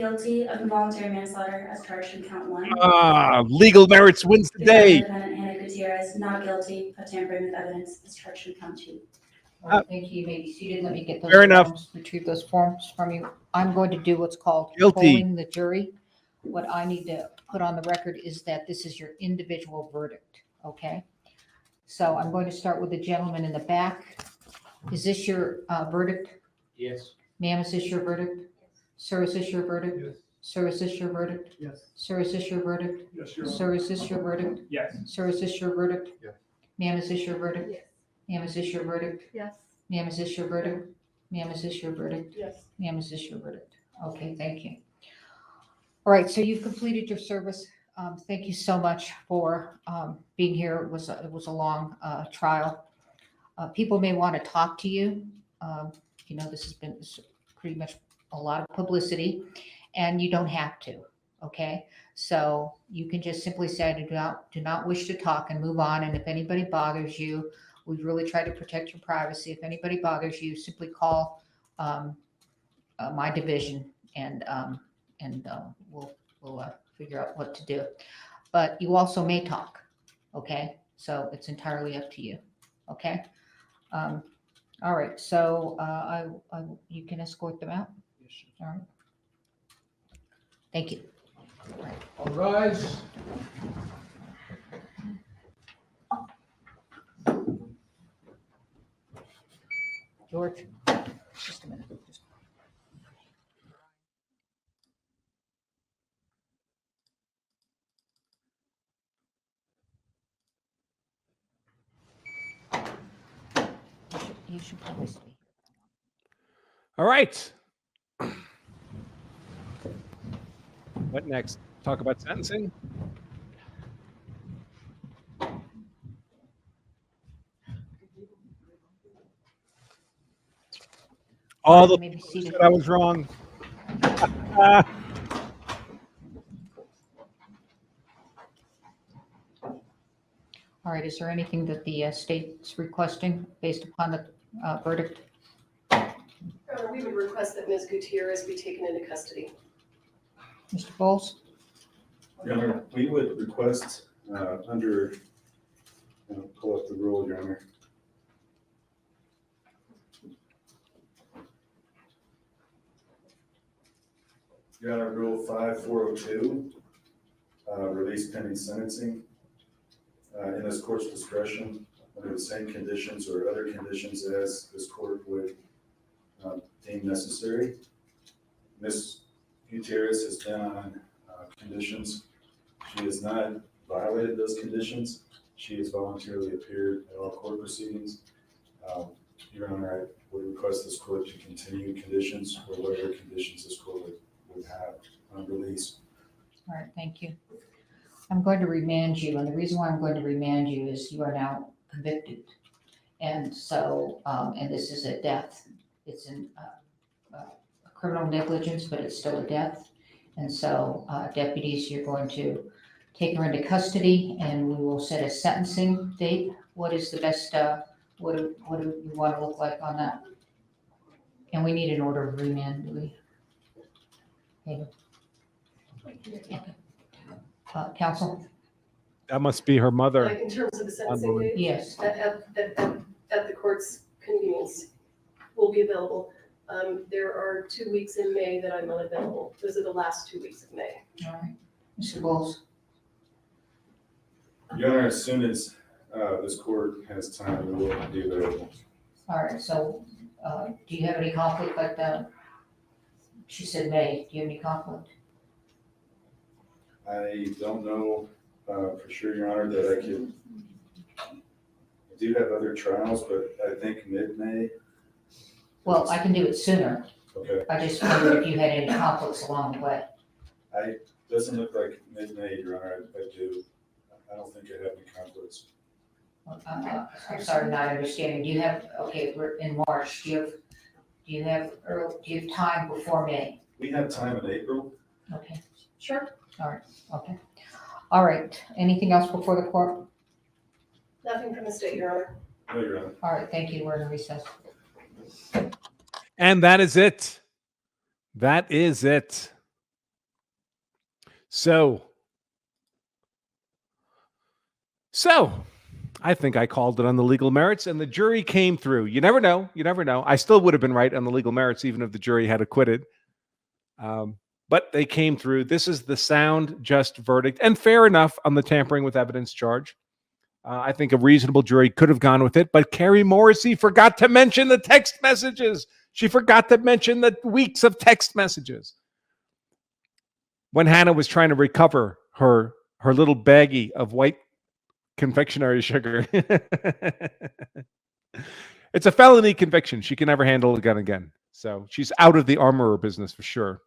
guilty of involuntary manslaughter as charged in count 1. Legal merits wins the day. Defendant Hannah Gutierrez, not guilty of tampering with evidence as charged in count 2. All right, thank you. You may be seated. Let me get those Fair enough. forms, retrieve those forms from you. I'm going to do what's called Guilty. polling the jury. What I need to put on the record is that this is your individual verdict, okay? So I'm going to start with the gentleman in the back. Is this your verdict? Yes. Ma'am, is this your verdict? Sir, is this your verdict? Yes. Sir, is this your verdict? Yes. Sir, is this your verdict? Yes, Your Sir, is this your verdict? Yes. Sir, is this your verdict? Yes. Ma'am, is this your verdict? Yes. Ma'am, is this your verdict? Yes. Ma'am, is this your verdict? Ma'am, is this your verdict? Yes. Ma'am, is this your verdict? Okay, thank you. All right, so you've completed your service. Thank you so much for being here. It was a long trial. People may want to talk to you. You know, this has been pretty much a lot of publicity, and you don't have to. Okay, so you can just simply say, I do not wish to talk, and move on. And if anybody bothers you, we've really tried to protect your privacy. If anybody bothers you, simply call my division, and we'll figure out what to do. But you also may talk, okay? So it's entirely up to you, okay? All right, so you can escort them out. All right. Thank you. All rise. George, just a minute. You should probably stay. All right. What next? Talk about sentencing? All the Maybe people seated. said I was wrong. All right, is there anything that the state's requesting based upon the verdict? We would request that Ms. Gutierrez be taken into custody. Mr. Bowles? Your Honor, we would request under, pull up the rule, Your Honor. Your Honor, Rule 5402, release pending sentencing. In this court's discretion, under the same conditions or other conditions as this court would deem necessary. Ms. Gutierrez has been on conditions. She has not violated those conditions. She has voluntarily appeared at all court proceedings. Your Honor, I would request this court to continue conditions or whatever conditions this court would have on release. All right, thank you. I'm going to remand you, and the reason why I'm going to remand you is you are now convicted. And so, and this is a death. It's a criminal negligence, but it's still a death. And so, deputies, you're going to take her into custody, and we will set a sentencing date. What is the best, what do we want to look like on that? And we need an order of remand, do we? Okay. Counsel? That must be her mother. Like in terms of the sentencing date? Yes. At the court's convenience will be available. There are 2 weeks in May that I'm unavailable. Those are the last 2 weeks of May. All right. Mr. Bowles? Your Honor, as soon as this court has time, it will be available. All right, so do you have any conflict like that? She said May. Do you have any conflict? I don't know for sure, Your Honor, that I do have other trials, but I think mid-May. Well, I can do it sooner. Okay. I just wondered if you had any conflicts along the way. Doesn't look like mid-May, Your Honor. I do. I don't think I have any conflicts. I'm sorry, not understanding. Do you have, okay, we're in March. Do you have time before May? We have time in April. Okay, Sure. okay. All right. Anything else before the court? Nothing from the state, Your Honor. No, Your Honor. All right, thank you. We're in recess. And that is it. That is it. So, I think I called it on the legal merits, and the jury came through. You never know. You never know. I still would have been right on the legal merits, even if the jury had acquitted. But they came through. This is the sound, just verdict, and fair enough on the tampering with evidence charge. I think a reasonable jury could have gone with it, but Carrie Morrissey forgot to mention the text messages. She forgot to mention the weeks of text messages. When Hannah was trying to recover her little baggie of white confectionery sugar. It's a felony conviction. She can never handle a gun again. So she's out of the armorer business for sure.